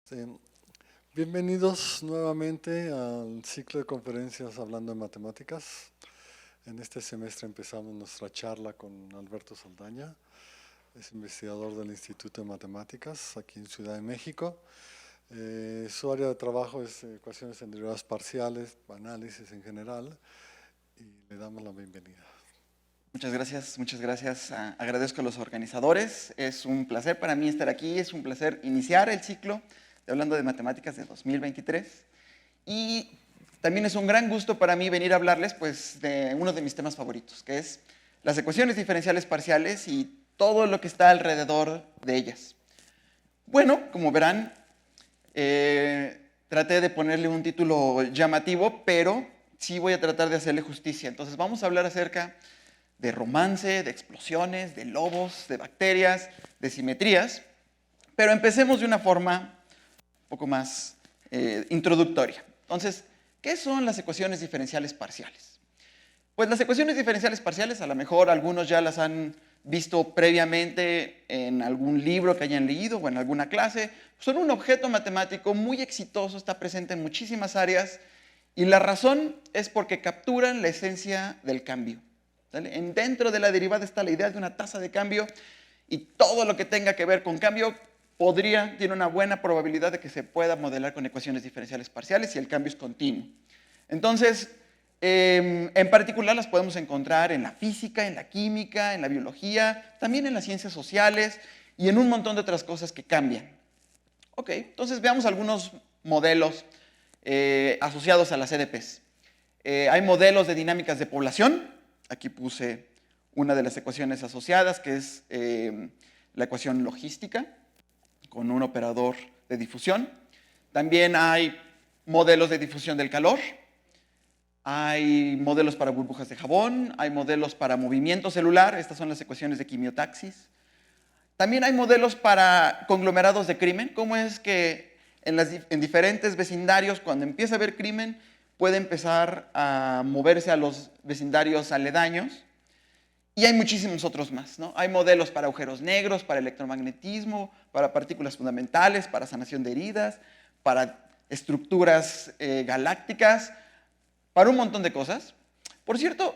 Sí. Bienvenidos nuevamente al ciclo de conferencias hablando de matemáticas. En este semestre empezamos nuestra charla con Alberto Saldaña, es investigador del Instituto de Matemáticas aquí en Ciudad de México. Su área de trabajo es ecuaciones en derivadas parciales, análisis en general, y le damos la bienvenida. Muchas gracias, muchas gracias. Agradezco a los organizadores. Es un placer para mí estar aquí, es un placer iniciar el ciclo de Hablando de Matemáticas de 2023. Y también es un gran gusto para mí venir a hablarles pues, de uno de mis temas favoritos, que es las ecuaciones diferenciales parciales y todo lo que está alrededor de ellas. Bueno, como verán, traté de ponerle un título llamativo, pero sí voy a tratar de hacerle justicia. Entonces vamos a hablar acerca de romance, de explosiones, de lobos, de bacterias, de simetrías, pero empecemos de una forma un poco más introductoria. Entonces, ¿qué son las ecuaciones diferenciales parciales? Pues las ecuaciones diferenciales parciales, a lo mejor algunos ya las han visto previamente en algún libro que hayan leído o en alguna clase, son un objeto matemático muy exitoso, está presente en muchísimas áreas, y la razón es porque capturan la esencia del cambio. Dentro de la derivada está la idea de una tasa de cambio, y todo lo que tenga que ver con cambio tiene una buena probabilidad de que se pueda modelar con ecuaciones diferenciales parciales si el cambio es continuo. Entonces, en particular las podemos encontrar en la física, en la química, en la biología, también en las ciencias sociales y en un montón de otras cosas que cambian. Ok, entonces veamos algunos modelos asociados a las EDPs. Hay modelos de dinámicas de población. Aquí puse una de las ecuaciones asociadas, que es la ecuación logística, con un operador de difusión. También hay modelos de difusión del calor. Hay modelos para burbujas de jabón. Hay modelos para movimiento celular. Estas son las ecuaciones de quimiotaxis. También hay modelos para conglomerados de crimen. ¿Cómo es que en diferentes vecindarios, cuando empieza a haber crimen, puede empezar a moverse a los vecindarios aledaños? Y hay muchísimos otros más, ¿no? Hay modelos para agujeros negros, para electromagnetismo, para partículas fundamentales, para sanación de heridas, para estructuras galácticas, para un montón de cosas. Por cierto,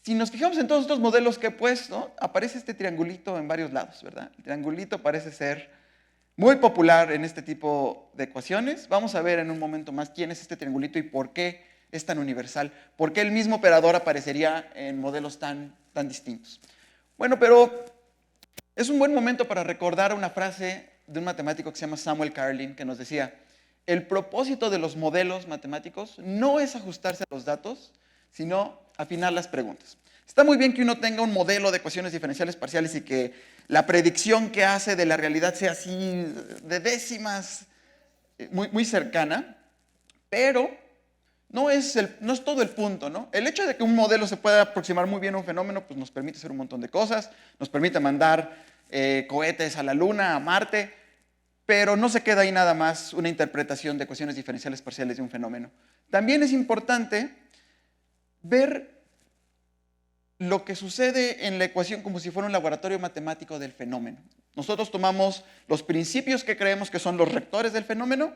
si nos fijamos en todos estos modelos que he puesto, aparece este triangulito en varios lados, ¿verdad? El triangulito parece ser muy popular en este tipo de ecuaciones. Vamos a ver en un momento más quién es este triangulito y por qué es tan universal. ¿Por qué el mismo operador aparecería en modelos tan distintos? Bueno, pero es un buen momento para recordar una frase de un matemático que se llama Samuel Karlin, que nos decía: el propósito de los modelos matemáticos no es ajustarse a los datos, sino afinar las preguntas. Está muy bien que uno tenga un modelo de ecuaciones diferenciales parciales y que la predicción que hace de la realidad sea así de décimas, muy cercana, pero no es todo el punto, ¿no? El hecho de que un modelo se pueda aproximar muy bien a un fenómeno, pues nos permite hacer un montón de cosas, nos permite mandar cohetes a la Luna, a Marte, pero no se queda ahí nada más una interpretación de ecuaciones diferenciales parciales de un fenómeno. También es importante ver lo que sucede en la ecuación como si fuera un laboratorio matemático del fenómeno. Nosotros tomamos los principios que creemos que son los rectores del fenómeno,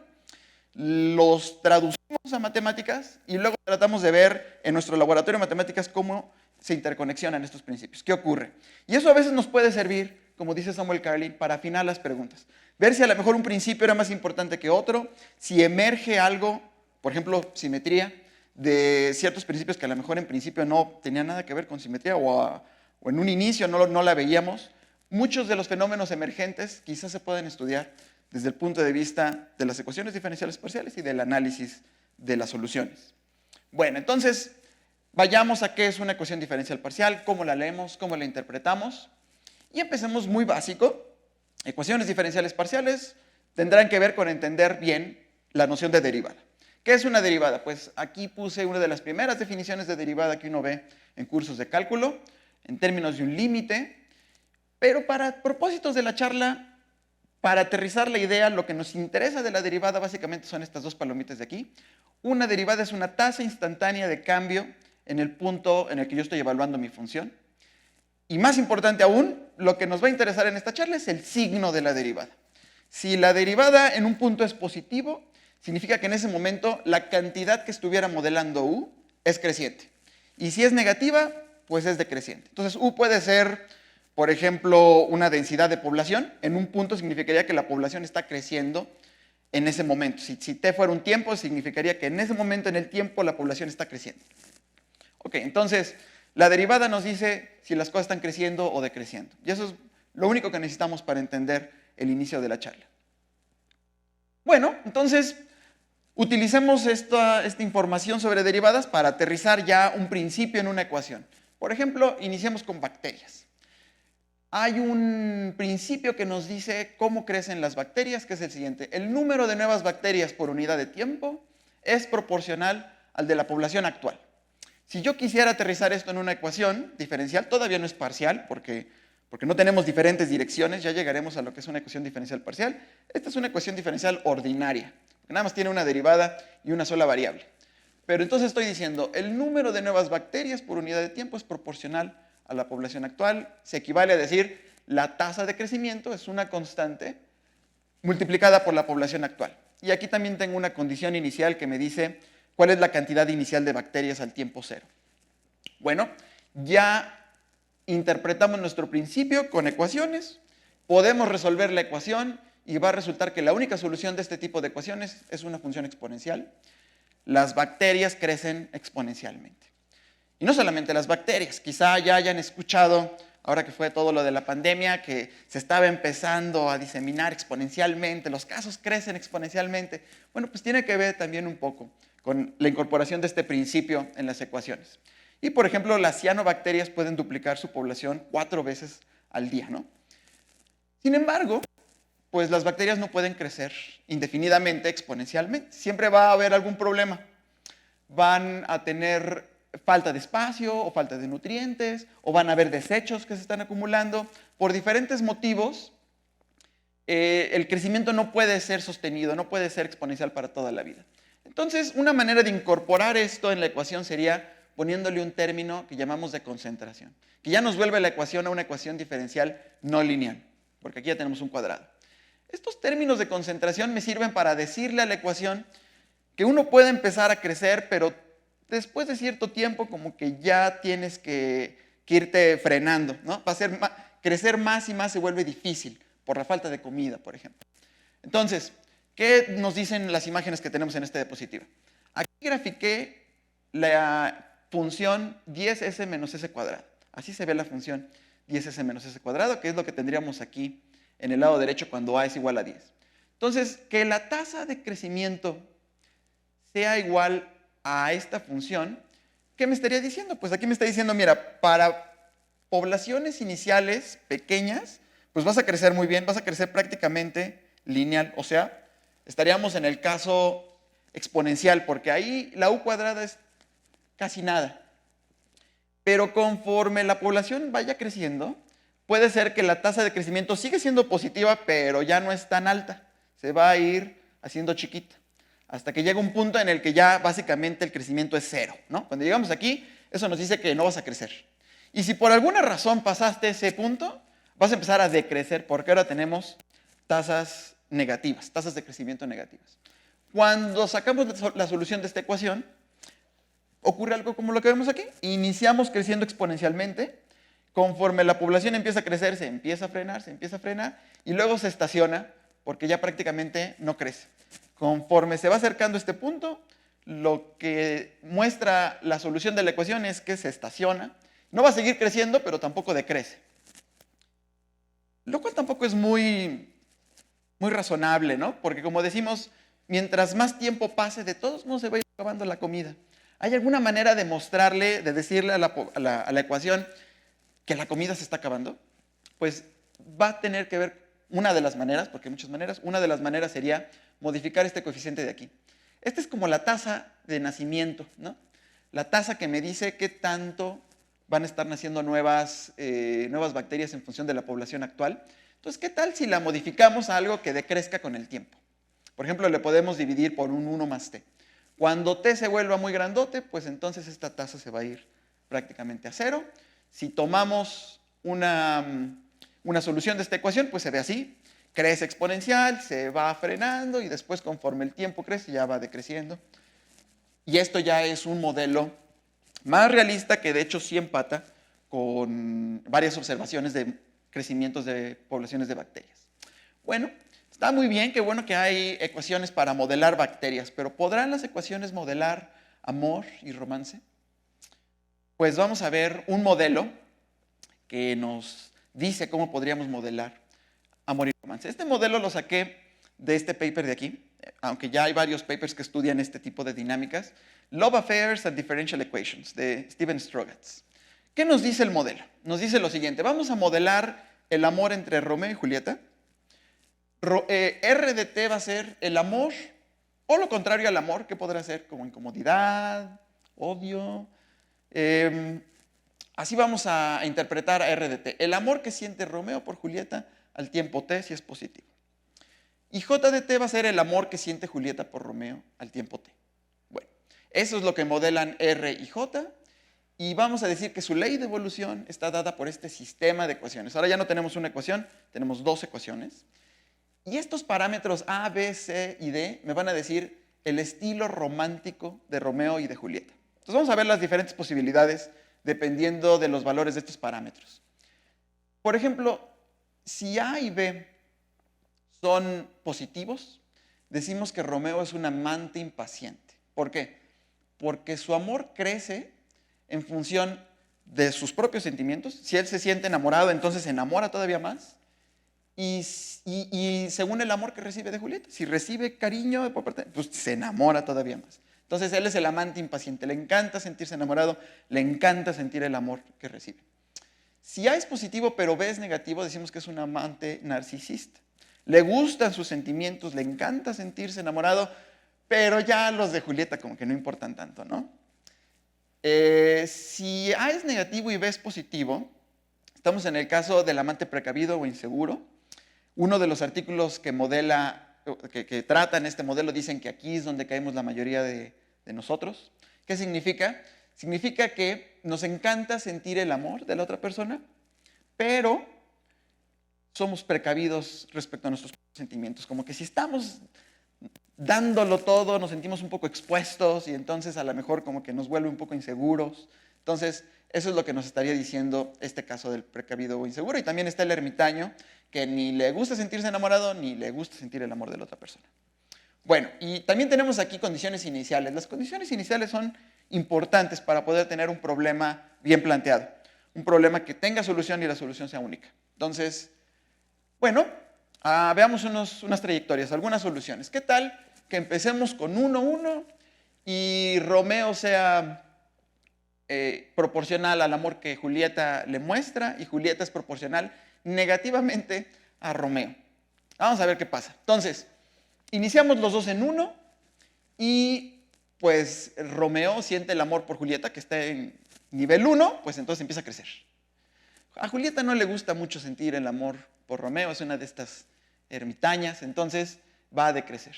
los traducimos a matemáticas y luego tratamos de ver en nuestro laboratorio de matemáticas cómo se interconexionan estos principios. ¿Qué ocurre? Y eso a veces nos puede servir, como dice Samuel Karlin, para afinar las preguntas. Ver si a lo mejor un principio era más importante que otro, si emerge algo, por ejemplo, simetría, de ciertos principios que a lo mejor en principio no tenían nada que ver con simetría o en un inicio no la veíamos. Muchos de los fenómenos emergentes quizás se pueden estudiar desde el punto de vista de las ecuaciones diferenciales parciales y del análisis de las soluciones. Bueno, entonces, vayamos a qué es una ecuación diferencial parcial, cómo la leemos, cómo la interpretamos. Y empecemos muy básico. Ecuaciones diferenciales parciales tendrán que ver con entender bien la noción de derivada. ¿Qué es una derivada? Pues aquí puse una de las primeras definiciones de derivada que uno ve en cursos de cálculo, en términos de un límite, pero para propósitos de la charla, para aterrizar la idea, lo que nos interesa de la derivada básicamente son estas dos palomitas de aquí. Una derivada es una tasa instantánea de cambio en el punto en el que yo estoy evaluando mi función. Y más importante aún, lo que nos va a interesar en esta charla es el signo de la derivada. Si la derivada en un punto es positivo, significa que en ese momento la cantidad que estuviera modelando U es creciente. Y si es negativa, pues es decreciente. Entonces U puede ser, por ejemplo, una densidad de población. En un punto significaría que la población está creciendo en ese momento. Si T fuera un tiempo, significaría que en ese momento en el tiempo la población está creciendo. Ok, entonces la derivada nos dice si las cosas están creciendo o decreciendo. Y eso es lo único que necesitamos para entender el inicio de la charla. Bueno, entonces utilicemos esta información sobre derivadas para aterrizar ya un principio en una ecuación. Por ejemplo, iniciemos con bacterias. Hay un principio que nos dice cómo crecen las bacterias, que es el siguiente. El número de nuevas bacterias por unidad de tiempo es proporcional al de la población actual. Si yo quisiera aterrizar esto en una ecuación diferencial, todavía no es parcial, porque no tenemos diferentes direcciones, ya llegaremos a lo que es una ecuación diferencial parcial. Esta es una ecuación diferencial ordinaria, que nada más tiene una derivada y una sola variable. Pero entonces estoy diciendo, el número de nuevas bacterias por unidad de tiempo es proporcional a la población actual. Se equivale a decir, la tasa de crecimiento es una constante multiplicada por la población actual. Y aquí también tengo una condición inicial que me dice cuál es la cantidad inicial de bacterias al tiempo cero. Bueno, ya interpretamos nuestro principio con ecuaciones, podemos resolver la ecuación y va a resultar que la única solución de este tipo de ecuaciones es una función exponencial. Las bacterias crecen exponencialmente. Y no solamente las bacterias, quizá ya hayan escuchado, ahora que fue todo lo de la pandemia, que se estaba empezando a diseminar exponencialmente, los casos crecen exponencialmente. Bueno, pues tiene que ver también un poco con la incorporación de este principio en las ecuaciones. Y, por ejemplo, las cianobacterias pueden duplicar su población 4 veces al día, ¿no? Sin embargo, pues las bacterias no pueden crecer indefinidamente exponencialmente. Siempre va a haber algún problema. Van a tener falta de espacio o falta de nutrientes, o van a haber desechos que se están acumulando. Por diferentes motivos, el crecimiento no puede ser sostenido, no puede ser exponencial para toda la vida. Entonces, una manera de incorporar esto en la ecuación sería poniéndole un término que llamamos de concentración, que ya nos vuelve la ecuación a una ecuación diferencial no lineal, porque aquí ya tenemos un cuadrado. Estos términos de concentración me sirven para decirle a la ecuación que uno puede empezar a crecer, pero después de cierto tiempo como que ya tienes que irte frenando, ¿no? Va a ser crecer más y más se vuelve difícil por la falta de comida, por ejemplo. Entonces, ¿qué nos dicen las imágenes que tenemos en esta diapositiva? Aquí grafiqué la función 10s menos s cuadrado. Así se ve la función 10s menos s cuadrado, que es lo que tendríamos aquí en el lado derecho cuando a es igual a 10. Entonces, que la tasa de crecimiento sea igual a esta función, ¿qué me estaría diciendo? Pues aquí me está diciendo, mira, para poblaciones iniciales pequeñas, pues vas a crecer muy bien, vas a crecer prácticamente lineal, o sea, estaríamos en el caso exponencial, porque ahí la u cuadrada es casi nada. Pero conforme la población vaya creciendo, puede ser que la tasa de crecimiento sigue siendo positiva, pero ya no es tan alta. Se va a ir haciendo chiquita, hasta que llega un punto en el que ya básicamente el crecimiento es cero, ¿no? Cuando llegamos aquí, eso nos dice que no vas a crecer. Y si por alguna razón pasaste ese punto, vas a empezar a decrecer, porque ahora tenemos tasas negativas, tasas de crecimiento negativas. Cuando sacamos la solución de esta ecuación, ocurre algo como lo que vemos aquí. Iniciamos creciendo exponencialmente. Conforme la población empieza a crecer, se empieza a frenar, y luego se estaciona, porque ya prácticamente no crece. Conforme se va acercando a este punto, lo que muestra la solución de la ecuación es que se estaciona. No va a seguir creciendo, pero tampoco decrece. Lo cual tampoco es muy razonable, ¿no? Porque como decimos, mientras más tiempo pase, de todos modos se va a ir acabando la comida. ¿Hay alguna manera de mostrarle, de decirle a la ecuación que la comida se está acabando? Pues va a tener que ver una de las maneras, porque hay muchas maneras, una de las maneras sería modificar este coeficiente de aquí. Esta es como la tasa de nacimiento, ¿no? La tasa que me dice qué tanto van a estar naciendo nuevas bacterias en función de la población actual. Entonces, ¿qué tal si la modificamos a algo que decrezca con el tiempo? Por ejemplo, le podemos dividir por un 1 más t. Cuando t se vuelva muy grandote, pues entonces esta tasa se va a ir prácticamente a 0. Si tomamos una solución de esta ecuación, pues se ve así. crece exponencial, se va frenando y después conforme el tiempo crece ya va decreciendo. Y esto ya es un modelo más realista que de hecho sí empata con varias observaciones de crecimientos de poblaciones de bacterias. Bueno, está muy bien, qué bueno que hay ecuaciones para modelar bacterias, pero ¿podrán las ecuaciones modelar amor y romance? Pues vamos a ver un modelo que nos dice cómo podríamos modelar amor y romance. Este modelo lo saqué de este paper de aquí, aunque ya hay varios papers que estudian este tipo de dinámicas. Love Affairs and Differential Equations, de Steven Strogatz. ¿Qué nos dice el modelo? Nos dice lo siguiente, vamos a modelar el amor entre Romeo y Julieta. R de t va a ser el amor, o lo contrario al amor, que podrá ser como incomodidad, odio. Así vamos a interpretar a R de t. El amor que siente Romeo por Julieta al tiempo t, si es positivo. Y J de t va a ser el amor que siente Julieta por Romeo al tiempo t. Bueno, eso es lo que modelan R y J. Y vamos a decir que su ley de evolución está dada por este sistema de ecuaciones. Ahora ya no tenemos una ecuación, tenemos dos ecuaciones. Y estos parámetros A, B, C y D me van a decir el estilo romántico de Romeo y de Julieta. Entonces vamos a ver las diferentes posibilidades dependiendo de los valores de estos parámetros. Por ejemplo, si A y B son positivos, decimos que Romeo es un amante impaciente. ¿Por qué? Porque su amor crece en función de sus propios sentimientos. Si él se siente enamorado, entonces se enamora todavía más. Y según el amor que recibe de Julieta, si recibe cariño por parte, pues se enamora todavía más. Entonces él es el amante impaciente, le encanta sentirse enamorado, le encanta sentir el amor que recibe. Si A es positivo pero B es negativo, decimos que es un amante narcisista. Le gustan sus sentimientos, le encanta sentirse enamorado, pero ya los de Julieta como que no importan tanto, ¿no? Si A es negativo y B es positivo, estamos en el caso del amante precavido o inseguro. Uno de los artículos que tratan este modelo dicen que aquí es donde caemos la mayoría de nosotros. ¿Qué significa? Significa que nos encanta sentir el amor de la otra persona, pero somos precavidos respecto a nuestros sentimientos. Como que si estamos dándolo todo, nos sentimos un poco expuestos y entonces a lo mejor como que nos vuelve un poco inseguros. Entonces, eso es lo que nos estaría diciendo este caso del precavido o inseguro. Y también está el ermitaño, que ni le gusta sentirse enamorado, ni le gusta sentir el amor de la otra persona. Bueno, y también tenemos aquí condiciones iniciales. Las condiciones iniciales son importantes para poder tener un problema bien planteado. Un problema que tenga solución y la solución sea única. Entonces, bueno, veamos unas trayectorias, algunas soluciones. ¿Qué tal que empecemos con 1, 1 y Romeo sea proporcional al amor que Julieta le muestra y Julieta es proporcional negativamente a Romeo? Vamos a ver qué pasa. Entonces, iniciamos los dos en 1 y pues Romeo siente el amor por Julieta, que está en nivel 1, pues entonces empieza a crecer. A Julieta no le gusta mucho sentir el amor por Romeo, es una de estas ermitañas, entonces va a decrecer.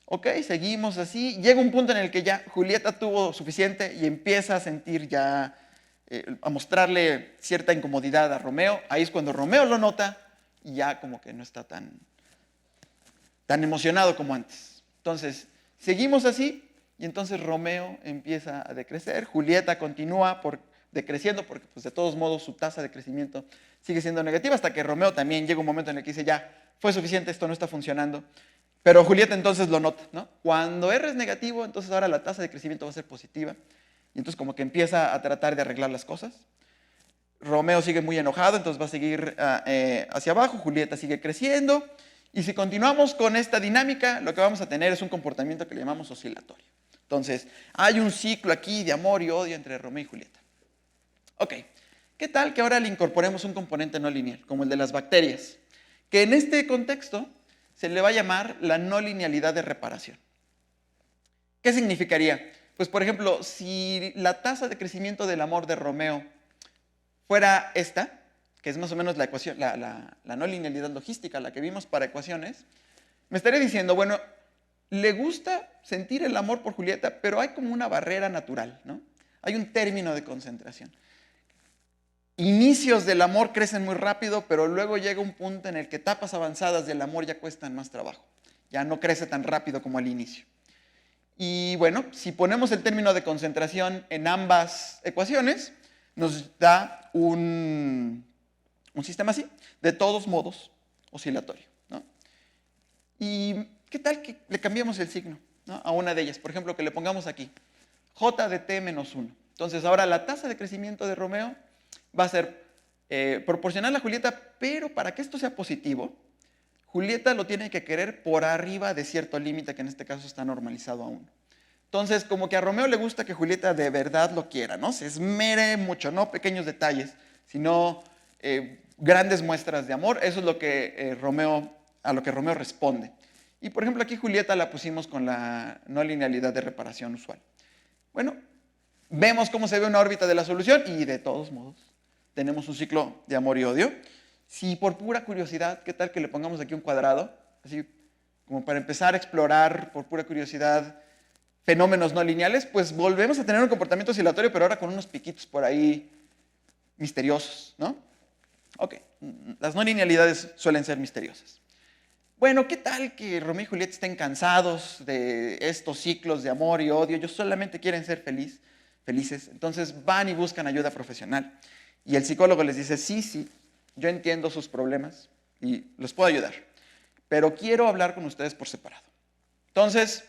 Ok, seguimos así. Llega un punto en el que ya Julieta tuvo suficiente y empieza a sentir ya, a mostrarle cierta incomodidad a Romeo. Ahí es cuando Romeo lo nota y ya como que no está tan emocionado como antes. Entonces, seguimos así y entonces Romeo empieza a decrecer. Julieta continúa decreciendo porque pues, de todos modos su tasa de crecimiento sigue siendo negativa hasta que Romeo también llega un momento en el que dice ya, fue suficiente, esto no está funcionando. Pero Julieta entonces lo nota, ¿no? Cuando R es negativo, entonces ahora la tasa de crecimiento va a ser positiva. Y entonces como que empieza a tratar de arreglar las cosas. Romeo sigue muy enojado, entonces va a seguir hacia abajo. Julieta sigue creciendo. Y si continuamos con esta dinámica, lo que vamos a tener es un comportamiento que le llamamos oscilatorio. Entonces, hay un ciclo aquí de amor y odio entre Romeo y Julieta. Ok, ¿qué tal que ahora le incorporemos un componente no lineal, como el de las bacterias? Que en este contexto se le va a llamar la no linealidad de reparación. ¿Qué significaría? Pues, por ejemplo, si la tasa de crecimiento del amor de Romeo fuera esta, que es más o menos la ecuación, la no linealidad logística, la que vimos para ecuaciones, me estaría diciendo, bueno, le gusta sentir el amor por Julieta, pero hay como una barrera natural, ¿no? Hay un término de concentración. inicios del amor crecen muy rápido, pero luego llega un punto en el que etapas avanzadas del amor ya cuestan más trabajo. Ya no crece tan rápido como al inicio. Y bueno, si ponemos el término de concentración en ambas ecuaciones, nos da un sistema así, de todos modos, oscilatorio, ¿no? ¿Y qué tal que le cambiemos el signo, ¿no?, a una de ellas? Por ejemplo, que le pongamos aquí, j de t menos 1. Entonces, ahora la tasa de crecimiento de Romeo va a ser proporcional a Julieta, pero para que esto sea positivo, Julieta lo tiene que querer por arriba de cierto límite, que en este caso está normalizado a 1. Entonces, como que a Romeo le gusta que Julieta de verdad lo quiera, ¿no? Se esmere mucho, no pequeños detalles, sino grandes muestras de amor. Eso es lo que a lo que Romeo responde. Y por ejemplo, aquí Julieta la pusimos con la no linealidad de reparación usual. Bueno, vemos cómo se ve una órbita de la solución y de todos modos tenemos un ciclo de amor y odio. Si por pura curiosidad, ¿qué tal que le pongamos aquí un cuadrado? Así como para empezar a explorar por pura curiosidad fenómenos no lineales, pues volvemos a tener un comportamiento oscilatorio, pero ahora con unos piquitos por ahí misteriosos, ¿no? Ok, las no linealidades suelen ser misteriosas. Bueno, ¿qué tal que Romeo y Julieta estén cansados de estos ciclos de amor y odio? Ellos solamente quieren ser felices, entonces van y buscan ayuda profesional. Y el psicólogo les dice, sí, yo entiendo sus problemas y los puedo ayudar, pero quiero hablar con ustedes por separado. Entonces,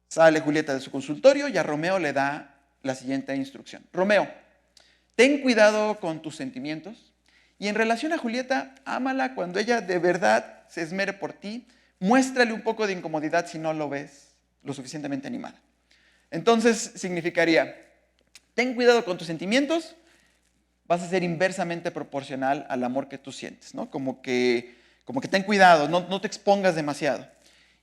sale Julieta de su consultorio y a Romeo le da la siguiente instrucción. Romeo, ten cuidado con tus sentimientos y en relación a Julieta, ámala cuando ella de verdad se esmere por ti. Muéstrale un poco de incomodidad si no lo ves lo suficientemente animada. Entonces, significaría, ten cuidado con tus sentimientos, vas a ser inversamente proporcional al amor que tú sientes, ¿no? Como que ten cuidado, no te expongas demasiado.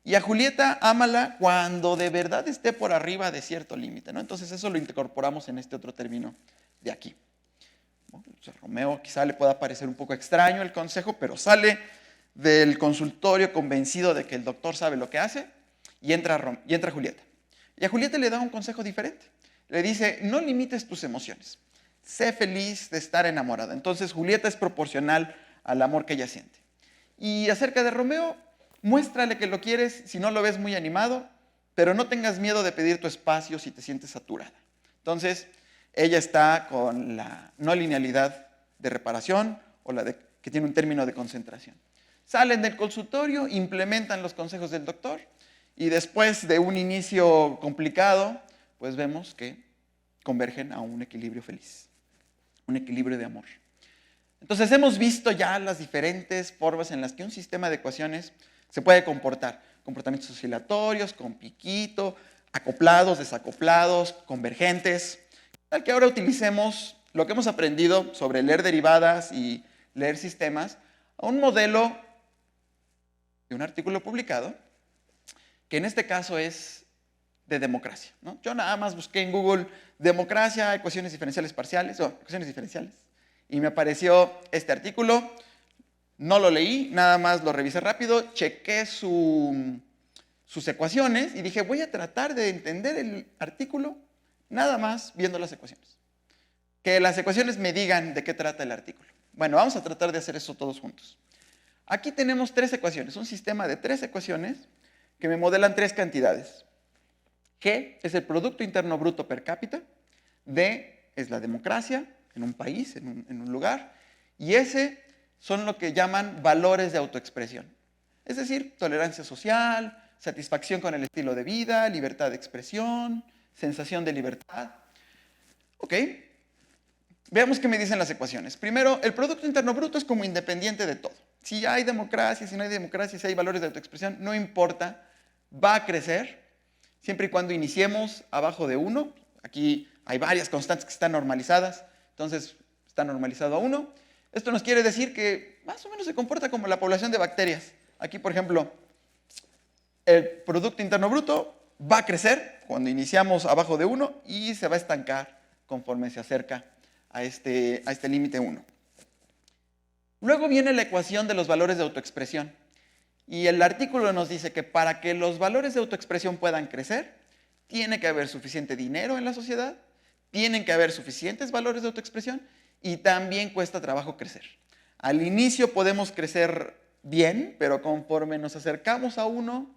Y a Julieta, ámala cuando de verdad esté por arriba de cierto límite, ¿no? Entonces eso lo incorporamos en este otro término de aquí. ¿No? O sea, Romeo quizá le pueda parecer un poco extraño el consejo, pero sale del consultorio convencido de que el doctor sabe lo que hace y entra Julieta. Y a Julieta le da un consejo diferente. Le dice, no limites tus emociones. Sé feliz de estar enamorada. Entonces Julieta es proporcional al amor que ella siente. Y acerca de Romeo, muéstrale que lo quieres si no lo ves muy animado, pero no tengas miedo de pedir tu espacio si te sientes saturada. Entonces, ella está con la no linealidad de reparación o la que tiene un término de concentración. Salen del consultorio, implementan los consejos del doctor y después de un inicio complicado, pues vemos que convergen a un equilibrio feliz, un equilibrio de amor. Entonces hemos visto ya las diferentes formas en las que un sistema de ecuaciones se puede comportar. Comportamientos oscilatorios, con piquito, acoplados, desacoplados, convergentes. Tal que ahora utilicemos lo que hemos aprendido sobre leer derivadas y leer sistemas a un modelo de un artículo publicado, que en este caso es de democracia, ¿no? Yo nada más busqué en Google democracia, ecuaciones diferenciales parciales, o ecuaciones diferenciales, y me apareció este artículo. No lo leí, nada más lo revisé rápido, chequé sus ecuaciones y dije, voy a tratar de entender el artículo nada más viendo las ecuaciones. Que las ecuaciones me digan de qué trata el artículo. Bueno, vamos a tratar de hacer eso todos juntos. Aquí tenemos 3 ecuaciones, un sistema de 3 ecuaciones que me modelan 3 cantidades. G es el Producto Interno Bruto per cápita, D es la democracia en un país, en un lugar, y S son lo que llaman valores de autoexpresión. Es decir, tolerancia social, satisfacción con el estilo de vida, libertad de expresión, sensación de libertad. Ok, veamos qué me dicen las ecuaciones. Primero, el Producto Interno Bruto es como independiente de todo. Si hay democracia, si no hay democracia, si hay valores de autoexpresión, no importa, va a crecer siempre y cuando iniciemos abajo de 1. Aquí hay varias constantes que están normalizadas, entonces está normalizado a 1. Esto nos quiere decir que más o menos se comporta como la población de bacterias. Aquí, por ejemplo, el Producto Interno Bruto va a crecer cuando iniciamos abajo de 1 y se va a estancar conforme se acerca a este límite 1. Luego viene la ecuación de los valores de autoexpresión. Y el artículo nos dice que para que los valores de autoexpresión puedan crecer, tiene que haber suficiente dinero en la sociedad, tienen que haber suficientes valores de autoexpresión y también cuesta trabajo crecer. Al inicio podemos crecer bien, pero conforme nos acercamos a 1,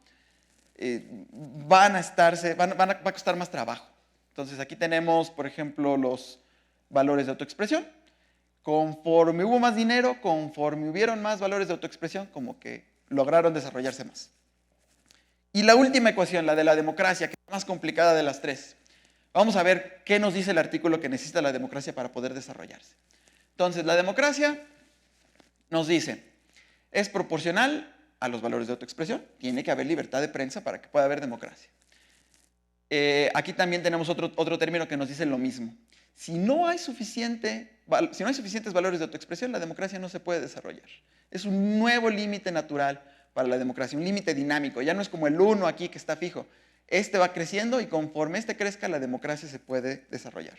va a costar más trabajo. Entonces aquí tenemos, por ejemplo, los valores de autoexpresión. Conforme hubo más dinero, conforme hubieron más valores de autoexpresión, como que lograron desarrollarse más. Y la última ecuación, la de la democracia, que es la más complicada de las 3. Vamos a ver qué nos dice el artículo que necesita la democracia para poder desarrollarse. Entonces, la democracia nos dice, es proporcional a los valores de autoexpresión. Tiene que haber libertad de prensa para que pueda haber democracia. Aquí también tenemos otro término que nos dice lo mismo. Si no hay suficientes valores de autoexpresión, la democracia no se puede desarrollar. Es un nuevo límite natural para la democracia, un límite dinámico. Ya no es como el 1 aquí que está fijo. Este va creciendo y conforme este crezca, la democracia se puede desarrollar.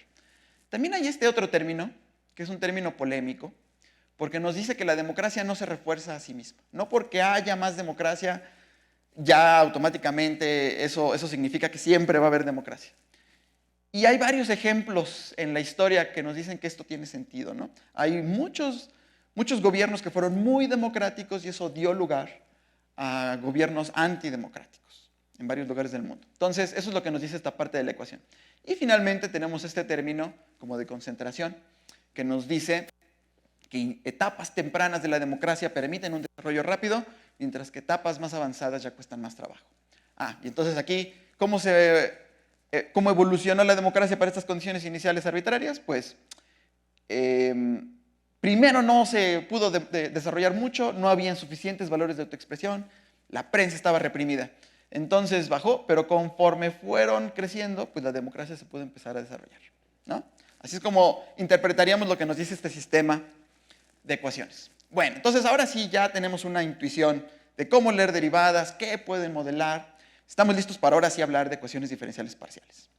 También hay este otro término, que es un término polémico, porque nos dice que la democracia no se refuerza a sí misma. No porque haya más democracia, ya automáticamente eso significa que siempre va a haber democracia. Y hay varios ejemplos en la historia que nos dicen que esto tiene sentido, ¿no? Hay muchos gobiernos que fueron muy democráticos y eso dio lugar a gobiernos antidemocráticos en varios lugares del mundo. Entonces, eso es lo que nos dice esta parte de la ecuación. Y finalmente tenemos este término como de concentración que nos dice que etapas tempranas de la democracia permiten un desarrollo rápido, mientras que etapas más avanzadas ya cuestan más trabajo. Y entonces aquí, ¿cómo evolucionó la democracia para estas condiciones iniciales arbitrarias? Pues, primero no se pudo desarrollar mucho, no habían suficientes valores de autoexpresión, la prensa estaba reprimida. Entonces bajó, pero conforme fueron creciendo, pues la democracia se pudo empezar a desarrollar, ¿no? Así es como interpretaríamos lo que nos dice este sistema de ecuaciones. Bueno, entonces ahora sí ya tenemos una intuición de cómo leer derivadas, qué pueden modelar. Estamos listos para ahora sí hablar de ecuaciones diferenciales parciales.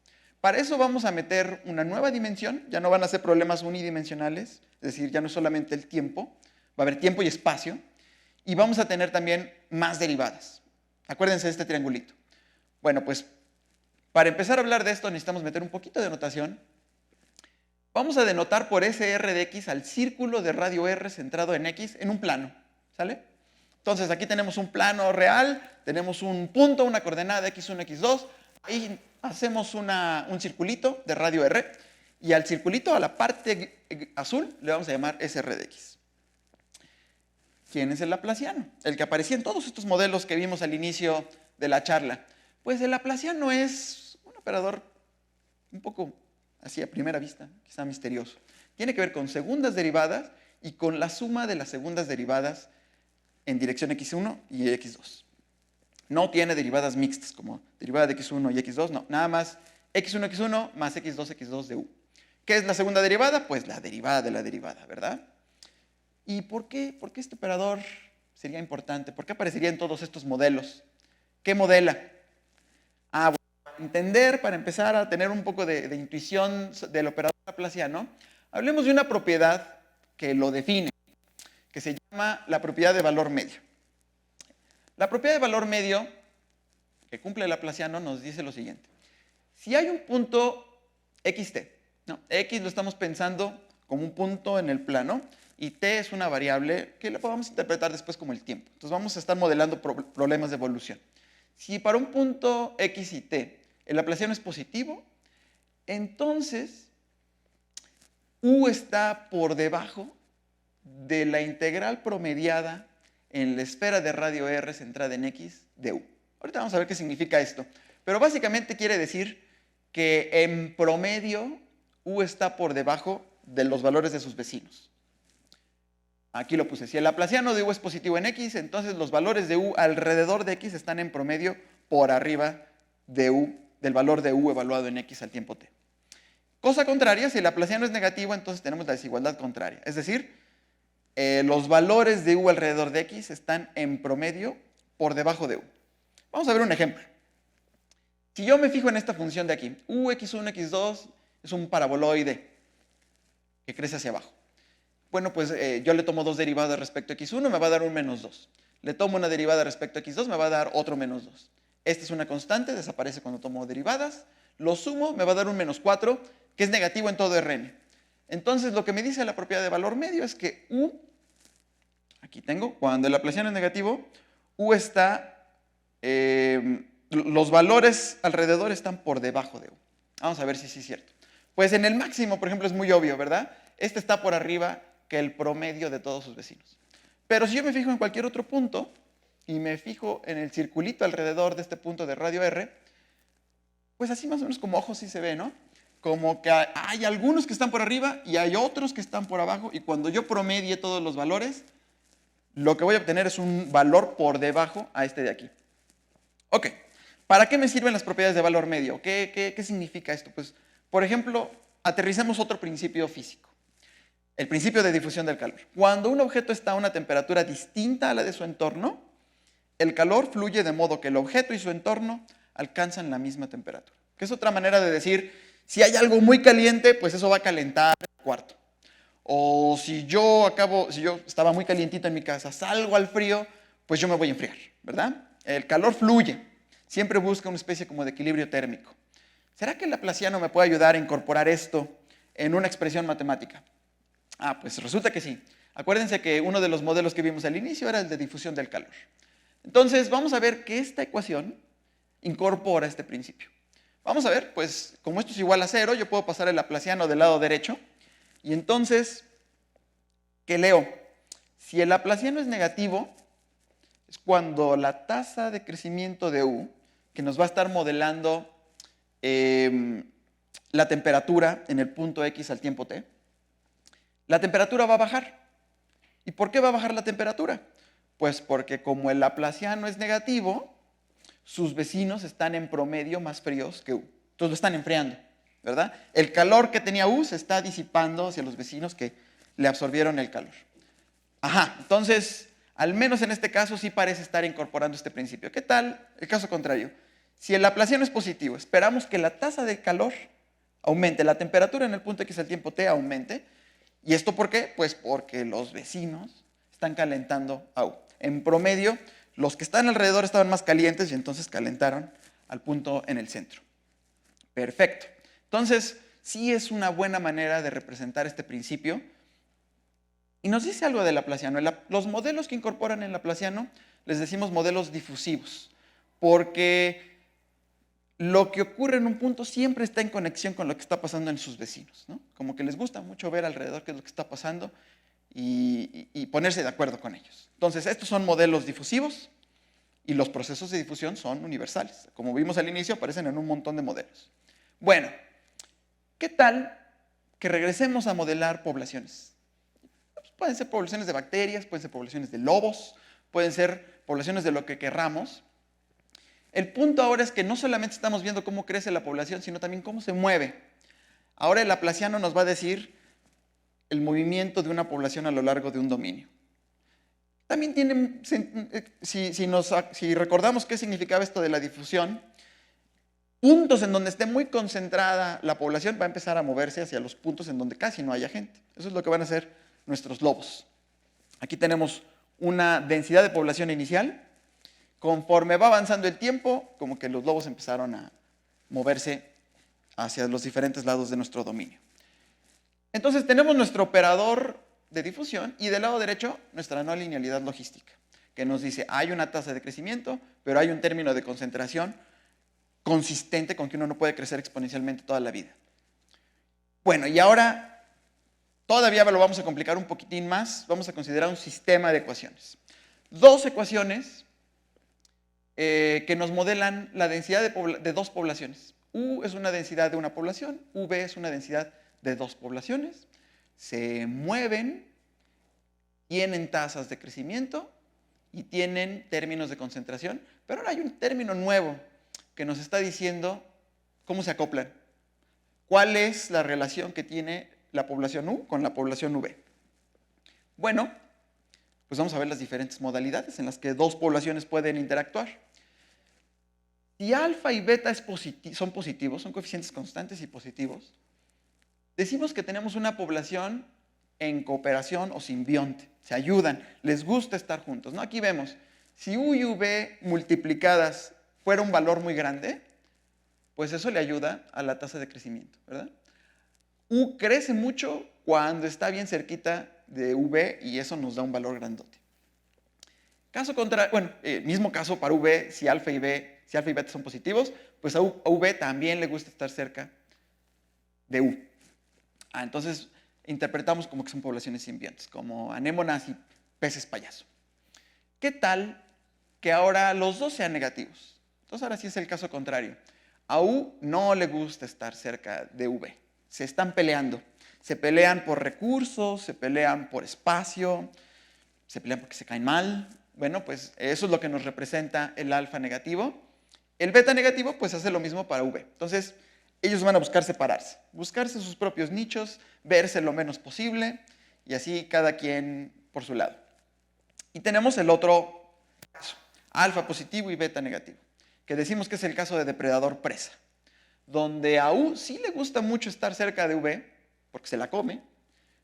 Para eso vamos a meter una nueva dimensión, ya no van a ser problemas unidimensionales, es decir, ya no es solamente el tiempo, va a haber tiempo y espacio, y vamos a tener también más derivadas. Acuérdense de este triangulito. Bueno, pues para empezar a hablar de esto necesitamos meter un poquito de notación. Vamos a denotar por SR de X al círculo de radio R centrado en X en un plano, ¿sale? Entonces aquí tenemos un plano real, tenemos un punto, una coordenada X1, X2, ahí hacemos un circulito de radio R y al circulito, a la parte azul, le vamos a llamar SR de X. ¿Quién es el laplaciano? El que aparecía en todos estos modelos que vimos al inicio de la charla. Pues el laplaciano es un operador un poco así a primera vista, quizá misterioso. Tiene que ver con segundas derivadas y con la suma de las segundas derivadas en dirección X1 y X2. No tiene derivadas mixtas como derivada de X1 y X2, no, nada más X1, X1 más X2, X2 de U. ¿Qué es la segunda derivada? Pues la derivada de la derivada, ¿verdad? ¿Y por qué este operador sería importante? ¿Por qué aparecería en todos estos modelos? ¿Qué modela? Bueno, para entender, para empezar a tener un poco de intuición del operador laplaciano, hablemos de una propiedad que lo define, que se llama la propiedad de valor medio. La propiedad de valor medio que cumple el laplaciano nos dice lo siguiente. Si hay un punto xt, ¿no? X lo estamos pensando como un punto en el plano y t es una variable que la podemos interpretar después como el tiempo. Entonces vamos a estar modelando problemas de evolución. Si para un punto x y t el laplaciano es positivo, entonces u está por debajo de la integral promediada en la esfera de radio R centrada en X de U. Ahorita vamos a ver qué significa esto. Pero básicamente quiere decir que en promedio U está por debajo de los valores de sus vecinos. Aquí lo puse. Si el laplaciano de U es positivo en X, entonces los valores de U alrededor de X están en promedio por arriba de U, del valor de U evaluado en X al tiempo t. Cosa contraria, si el laplaciano es negativo, entonces tenemos la desigualdad contraria. Es decir, los valores de U alrededor de X están en promedio por debajo de U. Vamos a ver un ejemplo. Si yo me fijo en esta función de aquí, U, X1, X2 es un paraboloide que crece hacia abajo. Bueno, pues yo le tomo dos derivadas respecto a X1, me va a dar un menos 2. Le tomo una derivada respecto a X2, me va a dar otro menos 2. Esta es una constante, desaparece cuando tomo derivadas. Lo sumo, me va a dar un menos 4, que es negativo en todo Rn. Entonces, lo que me dice la propiedad de valor medio es que U, aquí tengo, cuando el laplaciano es negativo, U está, los valores alrededor están por debajo de U. Vamos a ver si sí es cierto. Pues en el máximo, por ejemplo, es muy obvio, ¿verdad? Este está por arriba que el promedio de todos sus vecinos. Pero si yo me fijo en cualquier otro punto y me fijo en el circulito alrededor de este punto de radio R, pues así más o menos como ojo sí se ve, ¿no? Como que hay algunos que están por arriba y hay otros que están por abajo, y cuando yo promedie todos los valores, lo que voy a obtener es un valor por debajo a este de aquí. Ok, ¿para qué me sirven las propiedades de valor medio? ¿Qué significa esto? Pues, por ejemplo, aterrizamos otro principio físico, el principio de difusión del calor. Cuando un objeto está a una temperatura distinta a la de su entorno, el calor fluye de modo que el objeto y su entorno alcanzan la misma temperatura. Que es otra manera de decir, si hay algo muy caliente, pues eso va a calentar el cuarto. O si yo estaba muy calientito en mi casa, salgo al frío, pues yo me voy a enfriar, ¿verdad? El calor fluye, siempre busca una especie como de equilibrio térmico. ¿Será que el laplaciano me puede ayudar a incorporar esto en una expresión matemática? Pues resulta que sí. Acuérdense que uno de los modelos que vimos al inicio era el de difusión del calor. Entonces, vamos a ver que esta ecuación incorpora este principio. Vamos a ver, pues como esto es igual a 0, yo puedo pasar el laplaciano del lado derecho. Y entonces, ¿qué leo? Si el laplaciano es negativo, es cuando la tasa de crecimiento de U, que nos va a estar modelando la temperatura en el punto X al tiempo T, la temperatura va a bajar. ¿Y por qué va a bajar la temperatura? Pues porque como el laplaciano es negativo, sus vecinos están en promedio más fríos que U. Entonces lo están enfriando, ¿verdad? El calor que tenía U se está disipando hacia los vecinos que le absorbieron el calor. Entonces, al menos en este caso sí parece estar incorporando este principio. ¿Qué tal el caso contrario? Si el laplaciano es positivo, esperamos que la tasa de calor aumente, la temperatura en el punto X al tiempo T aumente. ¿Y esto por qué? Pues porque los vecinos están calentando a U. En promedio, los que están alrededor estaban más calientes y entonces calentaron al punto en el centro. Perfecto. Entonces, sí es una buena manera de representar este principio. Y nos dice algo de laplaciano. Los modelos que incorporan en laplaciano les decimos modelos difusivos, porque lo que ocurre en un punto siempre está en conexión con lo que está pasando en sus vecinos, ¿no? Como que les gusta mucho ver alrededor qué es lo que está pasando y ponerse de acuerdo con ellos. Entonces, estos son modelos difusivos y los procesos de difusión son universales. Como vimos al inicio, aparecen en un montón de modelos. Bueno, ¿qué tal que regresemos a modelar poblaciones? Pues pueden ser poblaciones de bacterias, pueden ser poblaciones de lobos, pueden ser poblaciones de lo que querramos. El punto ahora es que no solamente estamos viendo cómo crece la población, sino también cómo se mueve. Ahora el laplaciano nos va a decir el movimiento de una población a lo largo de un dominio. También tiene, si recordamos qué significaba esto de la difusión, puntos en donde esté muy concentrada la población va a empezar a moverse hacia los puntos en donde casi no haya gente. Eso es lo que van a hacer nuestros lobos. Aquí tenemos una densidad de población inicial. Conforme va avanzando el tiempo, como que los lobos empezaron a moverse hacia los diferentes lados de nuestro dominio. Entonces tenemos nuestro operador de difusión y del lado derecho nuestra no linealidad logística, que nos dice hay una tasa de crecimiento, pero hay un término de concentración consistente con que uno no puede crecer exponencialmente toda la vida. Bueno, y ahora todavía lo vamos a complicar un poquitín más, vamos a considerar un sistema de ecuaciones. Dos ecuaciones que nos modelan la densidad de dos poblaciones. U es una densidad de una población, V es una densidad de dos poblaciones, se mueven, tienen tasas de crecimiento y tienen términos de concentración, pero ahora hay un término nuevo que nos está diciendo cómo se acoplan. ¿Cuál es la relación que tiene la población U con la población V? Bueno, pues vamos a ver las diferentes modalidades en las que dos poblaciones pueden interactuar. Si alfa y beta son positivos, son coeficientes constantes y positivos, decimos que tenemos una población en cooperación o simbionte, se ayudan, les gusta estar juntos, ¿no? Aquí vemos, si U y V multiplicadas fuera un valor muy grande, pues eso le ayuda a la tasa de crecimiento, ¿verdad? U crece mucho cuando está bien cerquita de V y eso nos da un valor grandote. Caso contrario, bueno, mismo caso para V, si alfa y beta son positivos, pues a V también le gusta estar cerca de U. Entonces interpretamos como que son poblaciones simbiontes, como anémonas y peces payaso. ¿Qué tal que ahora los dos sean negativos? Entonces ahora sí es el caso contrario. A U no le gusta estar cerca de V. Se están peleando. Se pelean por recursos, se pelean por espacio, se pelean porque se caen mal. Bueno, pues eso es lo que nos representa el alfa negativo. El beta negativo pues hace lo mismo para V. Entonces ellos van a buscar separarse, buscarse sus propios nichos, verse lo menos posible y así cada quien por su lado. Y tenemos el otro caso, alfa positivo y beta negativo, que decimos que es el caso de depredador-presa, donde a U sí le gusta mucho estar cerca de V, porque se la come,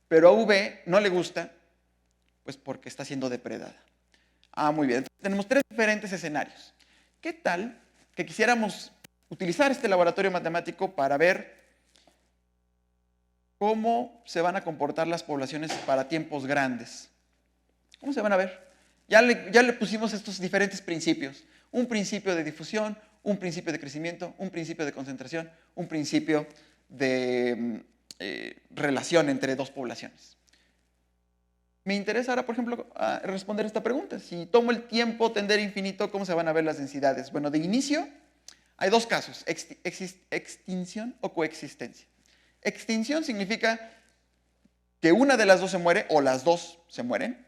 pero a V no le gusta, pues porque está siendo depredada. Muy bien. Entonces, tenemos tres diferentes escenarios. ¿Qué tal que quisiéramos utilizar este laboratorio matemático para ver cómo se van a comportar las poblaciones para tiempos grandes? ¿Cómo se van a ver? Ya le pusimos estos diferentes principios. Un principio de difusión, un principio de crecimiento, un principio de concentración, un principio de relación entre dos poblaciones. Me interesa ahora, por ejemplo, responder esta pregunta. Si tomo el tiempo tender a infinito, ¿cómo se van a ver las densidades? Bueno, de inicio hay dos casos, extinción o coexistencia. Extinción significa que una de las dos se muere o las dos se mueren.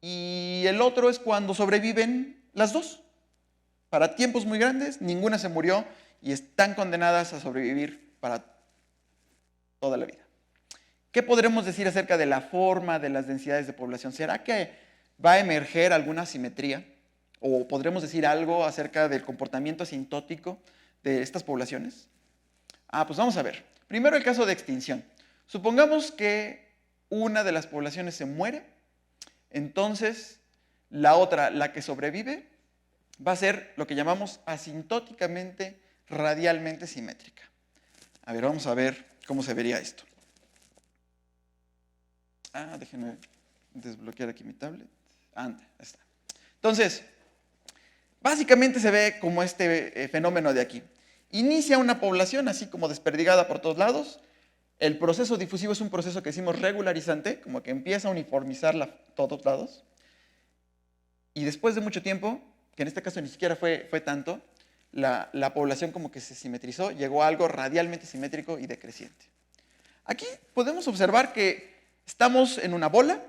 Y el otro es cuando sobreviven las dos. Para tiempos muy grandes, ninguna se murió y están condenadas a sobrevivir para toda la vida. ¿Qué podremos decir acerca de la forma de las densidades de población? ¿Será que va a emerger alguna asimetría? ¿O podremos decir algo acerca del comportamiento asintótico de estas poblaciones? Pues vamos a ver. Primero el caso de extinción. Supongamos que una de las poblaciones se muere, entonces la otra, la que sobrevive, va a ser lo que llamamos asintóticamente radialmente simétrica. A ver, vamos a ver cómo se vería esto. Déjenme desbloquear aquí mi tablet. Ahí está. Entonces, básicamente se ve como este fenómeno de aquí. Inicia una población así como desperdigada por todos lados. El proceso difusivo es un proceso que decimos regularizante, como que empieza a uniformizarla a todos lados. Y después de mucho tiempo, que en este caso ni siquiera fue tanto, la población como que se simetrizó, llegó a algo radialmente simétrico y decreciente. Aquí podemos observar que estamos en una bola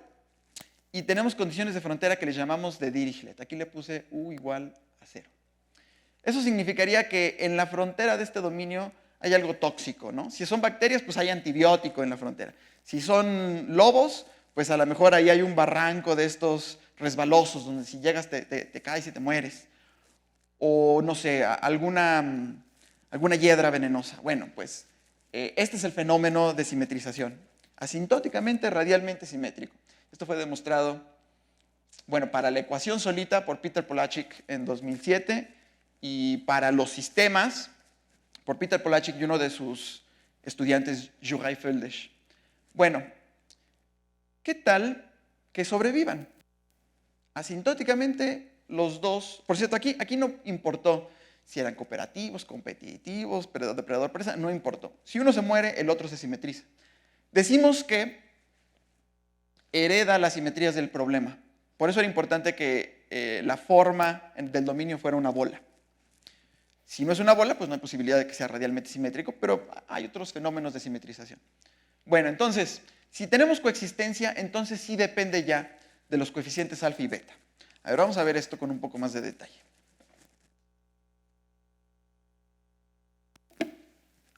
y tenemos condiciones de frontera que le llamamos de Dirichlet. Aquí le puse U igual a 0. Eso significaría que en la frontera de este dominio hay algo tóxico, ¿no? Si son bacterias, pues hay antibiótico en la frontera. Si son lobos, pues a lo mejor ahí hay un barranco de estos resbalosos, donde si llegas te caes y te mueres. O no sé, alguna hiedra venenosa. Bueno, pues este es el fenómeno de simetrización. Asintóticamente, radialmente simétrico. Esto fue demostrado, bueno, para la ecuación solita por Peter Polacek en 2007 y para los sistemas por Peter Polacek y uno de sus estudiantes, Juraj Feldes. Bueno, ¿qué tal que sobrevivan? Asintóticamente, los dos, por cierto, aquí no importó si eran cooperativos, competitivos, depredador, presa, no importó. Si uno se muere, el otro se simetriza. Decimos que hereda las simetrías del problema. Por eso era importante que la forma del dominio fuera una bola. Si no es una bola, pues no hay posibilidad de que sea radialmente simétrico, pero hay otros fenómenos de simetrización. Bueno, entonces, si tenemos coexistencia, entonces sí depende ya de los coeficientes alfa y beta. A ver, vamos a ver esto con un poco más de detalle.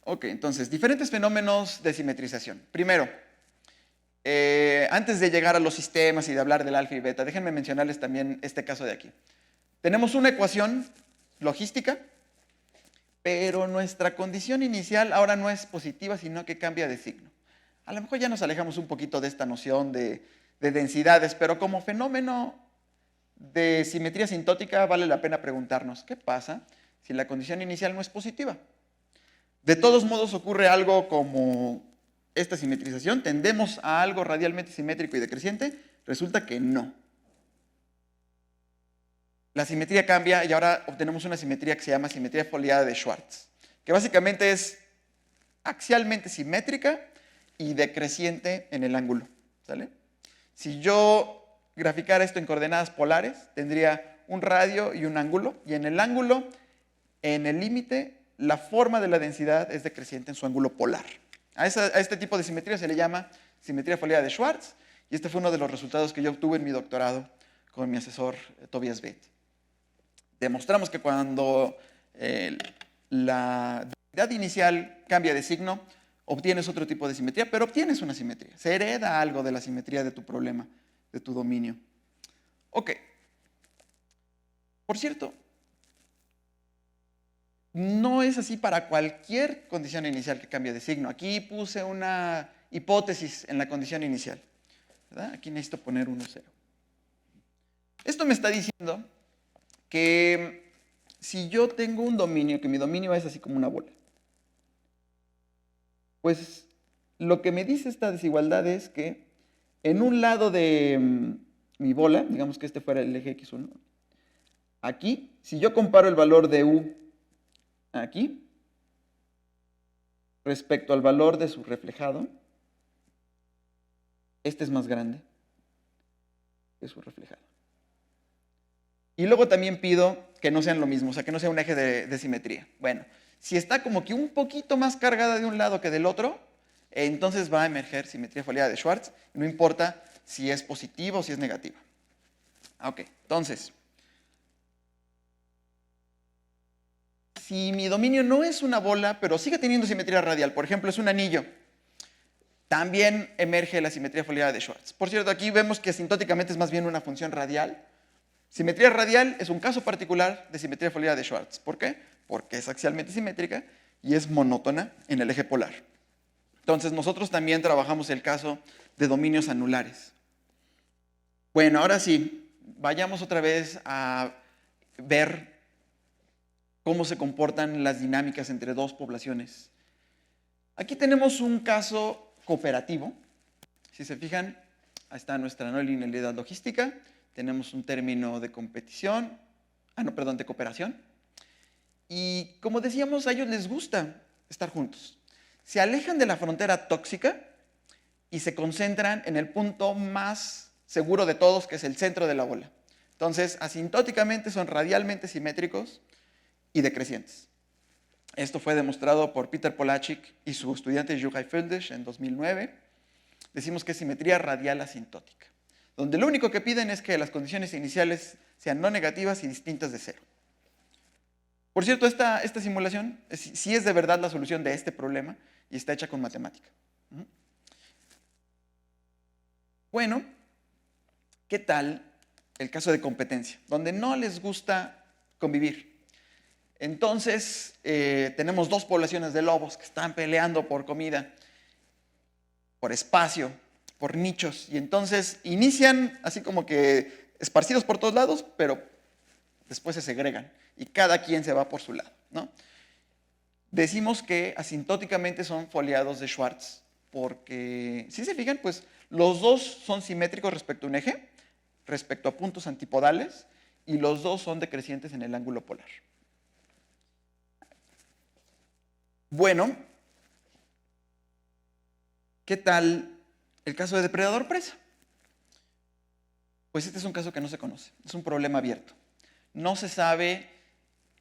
Ok, entonces, diferentes fenómenos de simetrización. Primero, antes de llegar a los sistemas y de hablar del alfa y beta, déjenme mencionarles también este caso de aquí. Tenemos una ecuación logística, pero nuestra condición inicial ahora no es positiva, sino que cambia de signo. A lo mejor ya nos alejamos un poquito de esta noción de densidades, pero como fenómeno de simetría asintótica vale la pena preguntarnos, ¿qué pasa si la condición inicial no es positiva? De todos modos ocurre algo como esta simetrización, tendemos a algo radialmente simétrico y decreciente, resulta que no. La simetría cambia y ahora obtenemos una simetría que se llama simetría foliada de Schwartz, que básicamente es axialmente simétrica y decreciente en el ángulo, ¿sale? Si yo graficara esto en coordenadas polares, tendría un radio y un ángulo, y en el ángulo, en el límite, la forma de la densidad es decreciente en su ángulo polar. A este tipo de simetría se le llama simetría foliada de Schwartz, y este fue uno de los resultados que yo obtuve en mi doctorado con mi asesor Tobias Beth. Demostramos que cuando la densidad inicial cambia de signo, obtienes otro tipo de simetría, pero obtienes una simetría. Se hereda algo de la simetría de tu problema, de tu dominio. Ok. Por cierto, no es así para cualquier condición inicial que cambie de signo. Aquí puse una hipótesis en la condición inicial, ¿verdad? Aquí necesito poner 1, 0. Esto me está diciendo que si yo tengo un dominio, que mi dominio es así como una bola, pues lo que me dice esta desigualdad es que en un lado de mi bola, digamos que este fuera el eje X1, aquí, si yo comparo el valor de U aquí respecto al valor de su reflejado, este es más grande que su reflejado. Y luego también pido que no sean lo mismo, o sea, que no sea un eje de simetría. Bueno, si está como que un poquito más cargada de un lado que del otro, entonces va a emerger simetría foliada de Schwartz, no importa si es positiva o si es negativa. Ok, entonces, si mi dominio no es una bola, pero sigue teniendo simetría radial, por ejemplo, es un anillo, también emerge la simetría foliada de Schwartz. Por cierto, aquí vemos que asintóticamente es más bien una función radial. Simetría radial es un caso particular de simetría foliada de Schwartz. ¿Por qué? Porque es axialmente simétrica y es monótona en el eje polar. Entonces, nosotros también trabajamos el caso de dominios anulares. Bueno, ahora sí, vayamos otra vez a ver cómo se comportan las dinámicas entre dos poblaciones. Aquí tenemos un caso cooperativo. Si se fijan, ahí está nuestra no linealidad logística. Tenemos un término de competición, de cooperación. Y como decíamos, a ellos les gusta estar juntos. Se alejan de la frontera tóxica y se concentran en el punto más seguro de todos, que es el centro de la bola. Entonces, asintóticamente son radialmente simétricos y decrecientes. Esto fue demostrado por Peter Polachik y su estudiante Juhai Feldes en 2009. Decimos que es simetría radial asintótica, donde lo único que piden es que las condiciones iniciales sean no negativas y distintas de cero. Por cierto, esta simulación sí es de verdad la solución de este problema y está hecha con matemática. Bueno, ¿qué tal el caso de competencia? Donde no les gusta convivir. Entonces, tenemos dos poblaciones de lobos que están peleando por comida, por espacio, por nichos, y entonces inician así como que esparcidos por todos lados, pero después se segregan y cada quien se va por su lado, ¿no? Decimos que asintóticamente son foliados de Schwartz porque, si se fijan, pues los dos son simétricos respecto a un eje, respecto a puntos antipodales, y los dos son decrecientes en el ángulo polar. Bueno, ¿qué tal el caso de depredador-presa? Pues este es un caso que no se conoce, es un problema abierto. No se sabe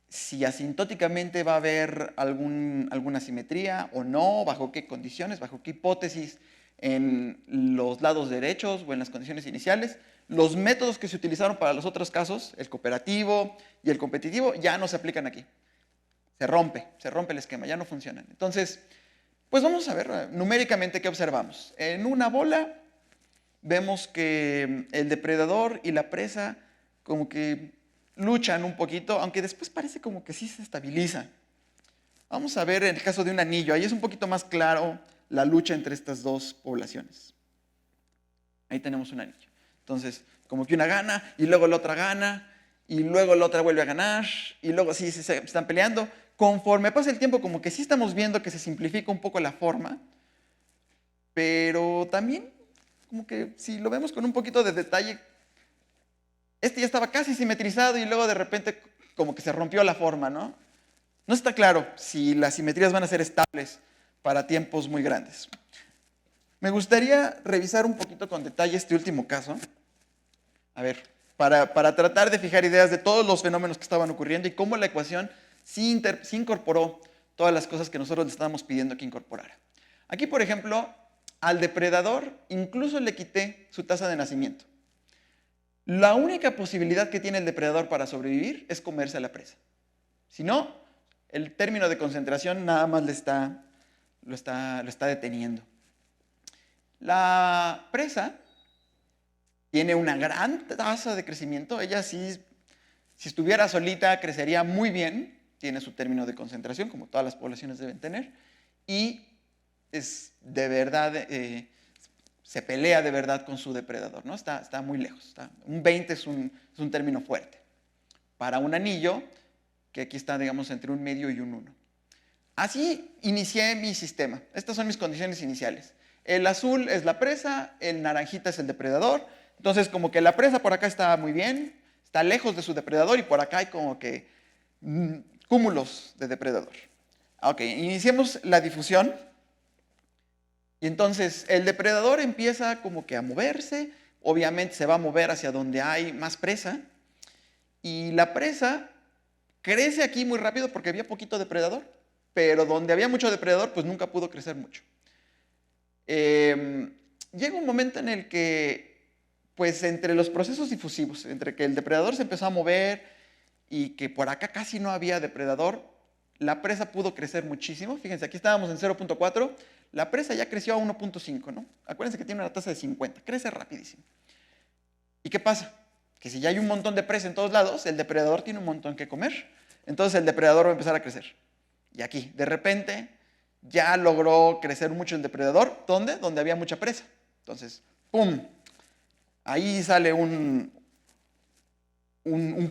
si asintóticamente va a haber alguna simetría o no, bajo qué condiciones, bajo qué hipótesis en los lados derechos o en las condiciones iniciales. Los métodos que se utilizaron para los otros casos, el cooperativo y el competitivo, ya no se aplican aquí. Se rompe el esquema, ya no funcionan. Entonces, pues vamos a ver numéricamente qué observamos. En una bola vemos que el depredador y la presa como que luchan un poquito, aunque después parece como que sí se estabiliza. Vamos a ver en el caso de un anillo, ahí es un poquito más claro la lucha entre estas dos poblaciones. Ahí tenemos un anillo. Entonces, como que una gana, y luego la otra gana, y luego la otra vuelve a ganar, y luego sí se están peleando. Conforme pasa el tiempo, como que sí estamos viendo que se simplifica un poco la forma, pero también, como que si lo vemos con un poquito de detalle, este ya estaba casi simetrizado y luego de repente como que se rompió la forma, ¿no? No está claro si las simetrías van a ser estables para tiempos muy grandes. Me gustaría revisar un poquito con detalle este último caso. A ver, para tratar de fijar ideas de todos los fenómenos que estaban ocurriendo y cómo la ecuación sí incorporó todas las cosas que nosotros le estábamos pidiendo que incorporara. Aquí, por ejemplo, al depredador incluso le quité su tasa de nacimiento. La única posibilidad que tiene el depredador para sobrevivir es comerse a la presa. Si no, el término de concentración nada más lo está deteniendo. La presa tiene una gran tasa de crecimiento. Ella sí, si estuviera solita, crecería muy bien. Tiene su término de concentración, como todas las poblaciones deben tener. Y es de verdad, se pelea de verdad con su depredador, ¿no? Está muy lejos. Un 20 es un término fuerte. Para un anillo, que aquí está, digamos, entre un medio y un 1. Así inicié mi sistema. Estas son mis condiciones iniciales. El azul es la presa, el naranjita es el depredador. Entonces, como que la presa por acá está muy bien, está lejos de su depredador y por acá hay como que cúmulos de depredador. Ok, iniciemos la difusión. Y entonces el depredador empieza como que a moverse. Obviamente se va a mover hacia donde hay más presa. Y la presa crece aquí muy rápido porque había poquito depredador. Pero donde había mucho depredador, pues nunca pudo crecer mucho. Llega un momento en el que, pues entre los procesos difusivos, entre que el depredador se empezó a mover y que por acá casi no había depredador, la presa pudo crecer muchísimo. Fíjense, aquí estábamos en 0.4, la presa ya creció a 1.5, ¿no? Acuérdense que tiene una tasa de 50, crece rapidísimo. ¿Y qué pasa? Que si ya hay un montón de presa en todos lados, el depredador tiene un montón que comer. Entonces el depredador va a empezar a crecer. Y aquí, de repente, ya logró crecer mucho el depredador. ¿Dónde? Donde había mucha presa. Entonces, ¡pum! Ahí sale un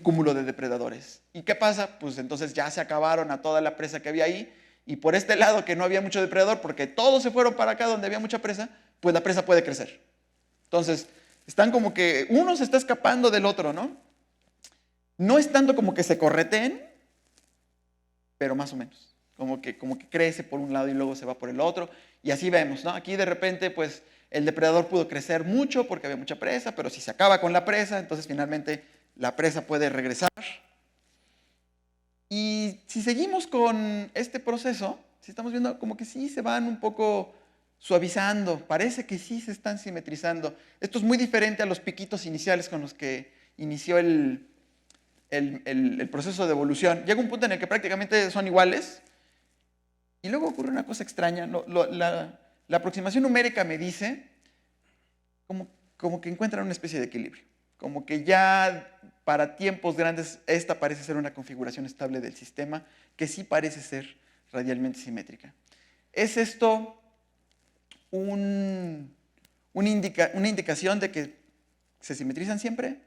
cúmulo de depredadores. ¿Y qué pasa? Pues entonces ya se acabaron a toda la presa que había ahí. Y por este lado, que no había mucho depredador, porque todos se fueron para acá donde había mucha presa, pues la presa puede crecer. Entonces, están como que uno se está escapando del otro, ¿no? No es tanto como que se correteen, pero más o menos. Como que crece por un lado y luego se va por el otro. Y así vemos, ¿no? Aquí de repente, pues, el depredador pudo crecer mucho porque había mucha presa, pero si se acaba con la presa, entonces finalmente la presa puede regresar. Y si seguimos con este proceso, si estamos viendo como que sí se van un poco suavizando, parece que sí se están simetrizando. Esto es muy diferente a los piquitos iniciales con los que inició el proceso de evolución. Llega un punto en el que prácticamente son iguales. Y luego ocurre una cosa extraña. La aproximación numérica me dice como que encuentran una especie de equilibrio. Como que ya para tiempos grandes esta parece ser una configuración estable del sistema que sí parece ser radialmente simétrica. ¿Es esto una indicación de que se simetrizan siempre?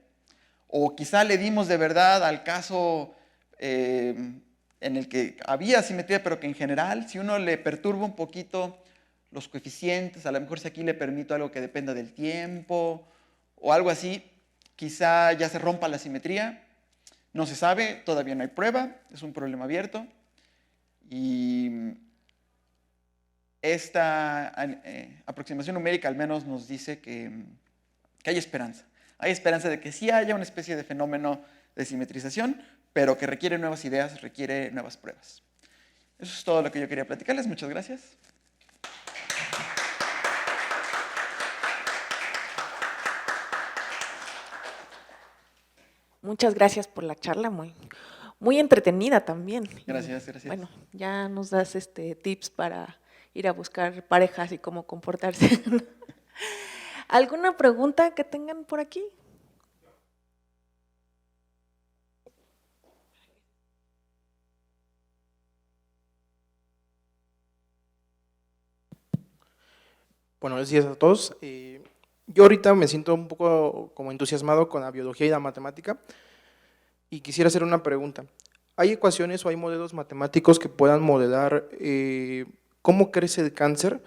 ¿O quizá le dimos de verdad al caso en el que había simetría, pero que en general, si uno le perturba un poquito los coeficientes, a lo mejor si aquí le permito algo que dependa del tiempo o algo así, quizá ya se rompa la simetría? No se sabe, todavía no hay prueba, es un problema abierto. Y esta aproximación numérica al menos nos dice que hay esperanza. Hay esperanza de que sí haya una especie de fenómeno de simetrización, pero que requiere nuevas ideas, requiere nuevas pruebas. Eso es todo lo que yo quería platicarles. Muchas gracias. Muchas gracias por la charla, muy entretenida también. Gracias, gracias. Bueno, ya nos das tips para ir a buscar parejas y cómo comportarse. ¿Alguna pregunta que tengan por aquí? Buenos días a todos. Yo ahorita me siento un poco como entusiasmado con la biología y la matemática y quisiera hacer una pregunta. ¿Hay ecuaciones o hay modelos matemáticos que puedan modelar cómo crece el cáncer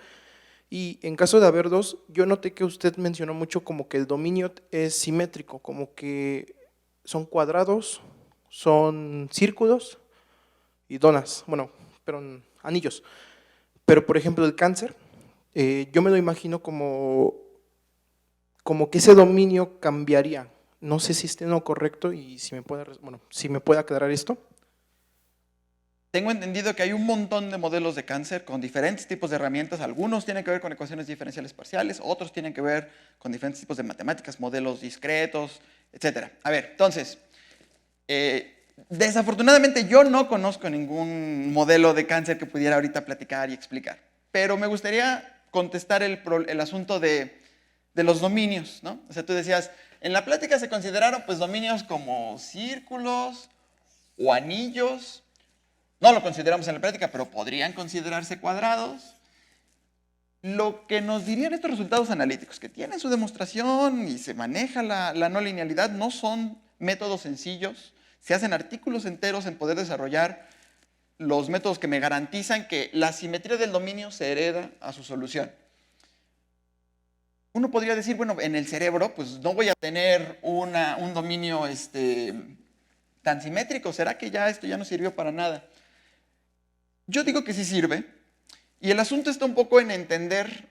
Y en caso de haber dos, yo noté que usted mencionó mucho como que el dominio es simétrico, como que son cuadrados, son círculos y donas, bueno, pero anillos. Pero por ejemplo el cáncer, yo me lo imagino como que ese dominio cambiaría. No sé si esté en lo correcto y si me puede, bueno, si me puede aclarar esto. Tengo entendido que hay un montón de modelos de cáncer con diferentes tipos de herramientas. Algunos tienen que ver con ecuaciones diferenciales parciales, otros tienen que ver con diferentes tipos de matemáticas, modelos discretos, etc. A ver, entonces, desafortunadamente yo no conozco ningún modelo de cáncer que pudiera ahorita platicar y explicar, pero me gustaría contestar el asunto de los dominios, ¿no? O sea, tú decías, en la plática se consideraron pues dominios como círculos o anillos. No lo consideramos en la práctica, pero podrían considerarse cuadrados. Lo que nos dirían estos resultados analíticos, que tienen su demostración y se maneja la no linealidad, no son métodos sencillos. Se hacen artículos enteros en poder desarrollar los métodos que me garantizan que la simetría del dominio se hereda a su solución. Uno podría decir, bueno, en el cerebro, pues no voy a tener un dominio tan simétrico. ¿Será que ya esto ya no sirvió para nada? Yo digo que sí sirve, y el asunto está un poco en entender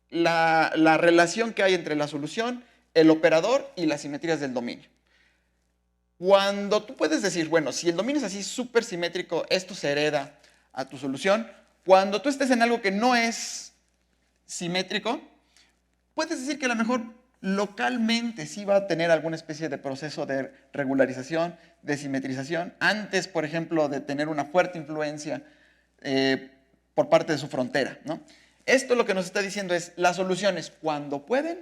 la relación que hay entre la solución, el operador y las simetrías del dominio. Cuando tú puedes decir, bueno, si el dominio es así súper simétrico, esto se hereda a tu solución. Cuando tú estés en algo que no es simétrico, puedes decir que a lo mejor localmente sí va a tener alguna especie de proceso de regularización, de simetrización, antes, por ejemplo, de tener una fuerte influencia por parte de su frontera, ¿no? Esto lo que nos está diciendo es, las soluciones, cuando pueden,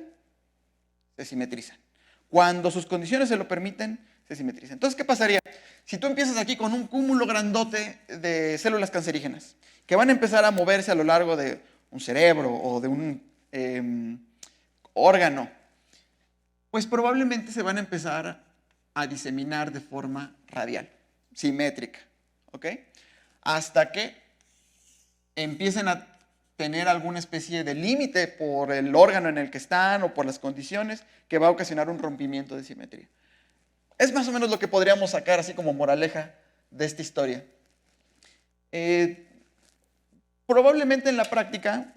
se simetrizan. Cuando sus condiciones se lo permiten, se simetrizan. Entonces, ¿qué pasaría? Si tú empiezas aquí con un cúmulo grandote de células cancerígenas que van a empezar a moverse a lo largo de un cerebro o de un órgano, pues probablemente se van a empezar a diseminar de forma radial, simétrica, ¿ok? Hasta que empiecen a tener alguna especie de límite por el órgano en el que están o por las condiciones que va a ocasionar un rompimiento de simetría. Es más o menos lo que podríamos sacar así como moraleja de esta historia. Probablemente en la práctica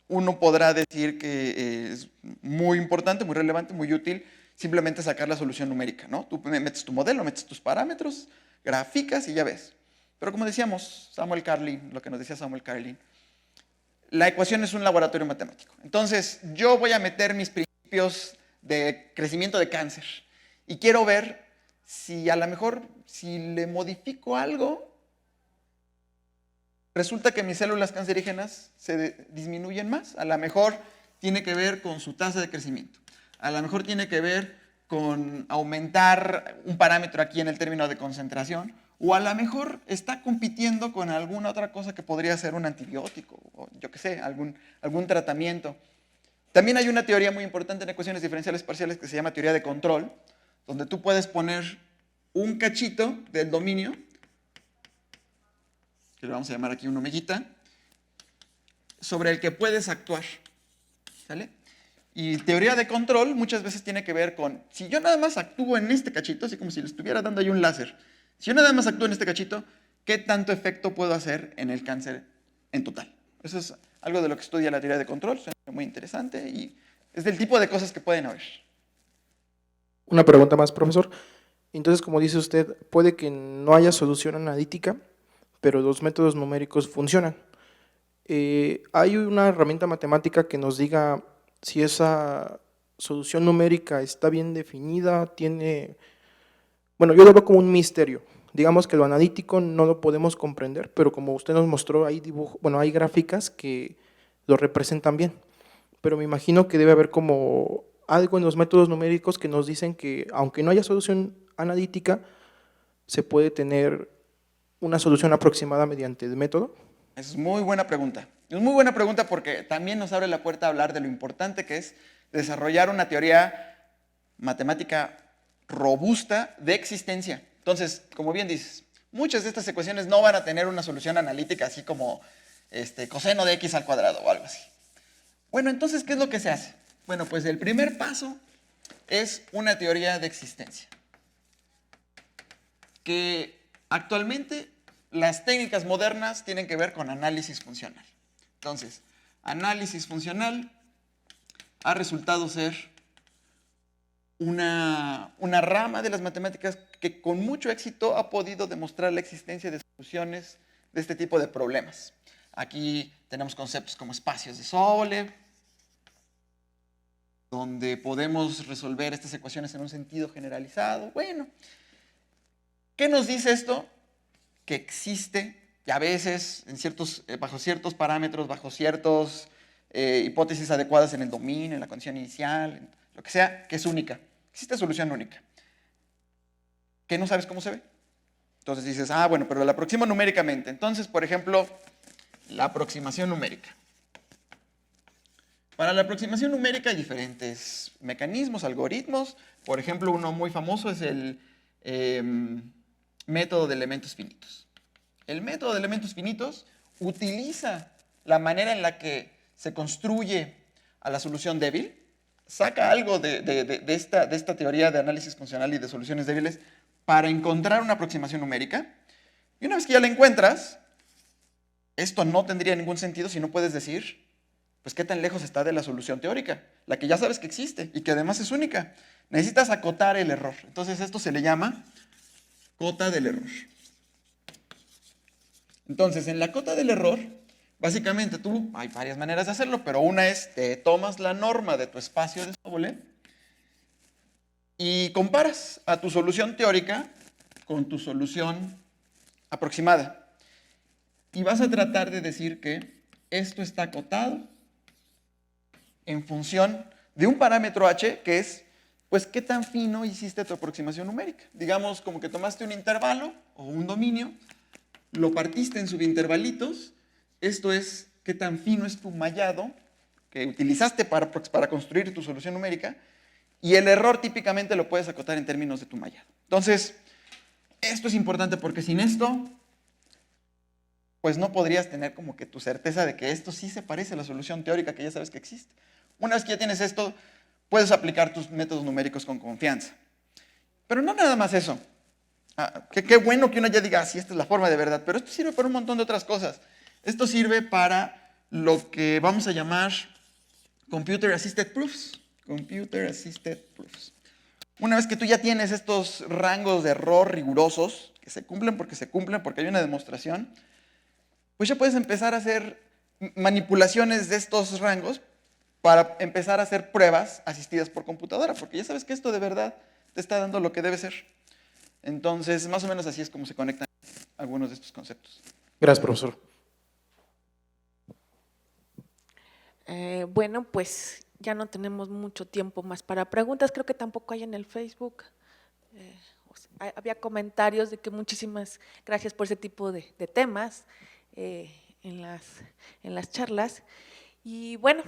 uno podrá decir que es muy importante, muy relevante, muy útil simplemente sacar la solución numérica, ¿no? Tú metes tu modelo, metes tus parámetros, graficas y ya ves. Pero como decíamos, Samuel Carlin, lo que nos decía Samuel Carlin, la ecuación es un laboratorio matemático. Entonces, yo voy a meter mis principios de crecimiento de cáncer y quiero ver si a lo mejor, si le modifico algo, resulta que mis células cancerígenas se disminuyen más. A lo mejor tiene que ver con su tasa de crecimiento. A lo mejor tiene que ver con aumentar un parámetro aquí en el término de concentración. O a lo mejor está compitiendo con alguna otra cosa que podría ser un antibiótico, o yo qué sé, algún tratamiento. También hay una teoría muy importante en ecuaciones diferenciales parciales que se llama teoría de control, donde tú puedes poner un cachito del dominio, que le vamos a llamar aquí una omejita, sobre el que puedes actuar, ¿sale? Y teoría de control muchas veces tiene que ver con, si yo nada más actúo en este cachito, así como si le estuviera dando ahí un láser, si yo nada más actúo en este cachito, ¿qué tanto efecto puedo hacer en el cáncer en total? Eso es algo de lo que estudia la teoría de control, suena muy interesante y es del tipo de cosas que pueden haber. Una pregunta más, profesor. Entonces, como dice usted, puede que no haya solución analítica, pero los métodos numéricos funcionan. ¿Hay una herramienta matemática que nos diga si esa solución numérica está bien definida? Bueno, yo lo veo como un misterio. Digamos que lo analítico no lo podemos comprender, pero como usted nos mostró, hay hay gráficas que lo representan bien. Pero me imagino que debe haber como algo en los métodos numéricos que nos dicen que, aunque no haya solución analítica, se puede tener una solución aproximada mediante el método. Es muy buena pregunta. Es muy buena pregunta porque también nos abre la puerta a hablar de lo importante que es desarrollar una teoría matemática robusta de existencia. Entonces, como bien dices, muchas de estas ecuaciones no van a tener una solución analítica así como coseno de x al cuadrado o algo así. Bueno, entonces, ¿qué es lo que se hace? Bueno, pues el primer paso es una teoría de existencia. Que actualmente las técnicas modernas tienen que ver con análisis funcional. Entonces, análisis funcional ha resultado ser una rama de las matemáticas que con mucho éxito ha podido demostrar la existencia de soluciones de este tipo de problemas. Aquí tenemos conceptos como espacios de Sobolev, donde podemos resolver estas ecuaciones en un sentido generalizado. Bueno, ¿qué nos dice esto? Que existe, y a veces bajo ciertos parámetros, bajo ciertas hipótesis adecuadas en el dominio, en la condición inicial, en lo que sea, que es única. Existe solución única. ¿Que no sabes cómo se ve? Entonces dices, bueno, pero la aproximo numéricamente. Entonces, por ejemplo, la aproximación numérica. Para la aproximación numérica hay diferentes mecanismos, algoritmos. Por ejemplo, uno muy famoso es el método de elementos finitos. El método de elementos finitos utiliza la manera en la que se construye a la solución débil, saca algo de esta teoría de análisis funcional y de soluciones débiles para encontrar una aproximación numérica. Y una vez que ya la encuentras, esto no tendría ningún sentido si no puedes decir, pues, qué tan lejos está de la solución teórica, la que ya sabes que existe y que además es única. Necesitas acotar el error. Entonces, esto se le llama cota del error. Entonces, en la cota del error, básicamente hay varias maneras de hacerlo, pero una es, te tomas la norma de tu espacio de Sobolev y comparas a tu solución teórica con tu solución aproximada. Y vas a tratar de decir que esto está acotado en función de un parámetro h que es, pues, qué tan fino hiciste tu aproximación numérica. Digamos, como que tomaste un intervalo o un dominio, lo partiste en subintervalitos, esto es qué tan fino es tu mallado que utilizaste para construir tu solución numérica, y el error típicamente lo puedes acotar en términos de tu mallado. Entonces, esto es importante porque sin esto, pues no podrías tener como que tu certeza de que esto sí se parece a la solución teórica que ya sabes que existe. Una vez que ya tienes esto, puedes aplicar tus métodos numéricos con confianza. Pero no nada más eso. Qué bueno que uno ya diga, sí, esta es la forma de verdad, pero esto sirve para un montón de otras cosas. Esto sirve para lo que vamos a llamar Computer Assisted Proofs. Computer Assisted Proofs. Una vez que tú ya tienes estos rangos de error rigurosos, que se cumplen porque hay una demostración, pues ya puedes empezar a hacer manipulaciones de estos rangos para empezar a hacer pruebas asistidas por computadora, porque ya sabes que esto de verdad te está dando lo que debe ser. Entonces, más o menos así es como se conectan algunos de estos conceptos. Gracias, profesor. Bueno, pues ya no tenemos mucho tiempo más para preguntas, creo que tampoco hay en el Facebook. Había comentarios de que muchísimas gracias por ese tipo de temas en las charlas. Y bueno,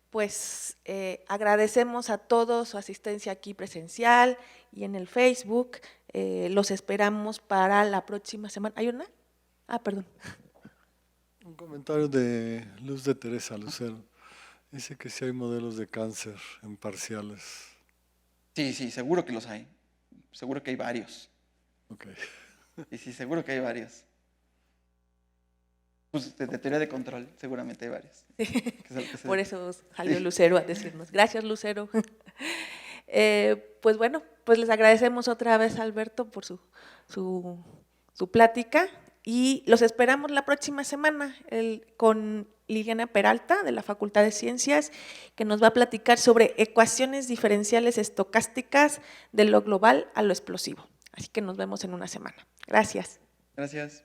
pues agradecemos a todos su asistencia aquí presencial y en el Facebook. Los esperamos para la próxima semana. ¿Hay una? Perdón. Un comentario de Luz de Teresa Lucero. Dice que sí hay modelos de cáncer en parciales. Sí, seguro que los hay. Seguro que hay varios. Ok. Y sí, seguro que hay varios. Pues de teoría de control, seguramente hay varios. Por eso salió Lucero a decirnos. Gracias, Lucero. Pues bueno, pues les agradecemos otra vez a Alberto por su plática y los esperamos la próxima semana con Liliana Peralta de la Facultad de Ciencias, que nos va a platicar sobre ecuaciones diferenciales estocásticas de lo global a lo explosivo. Así que nos vemos en una semana. Gracias. Gracias.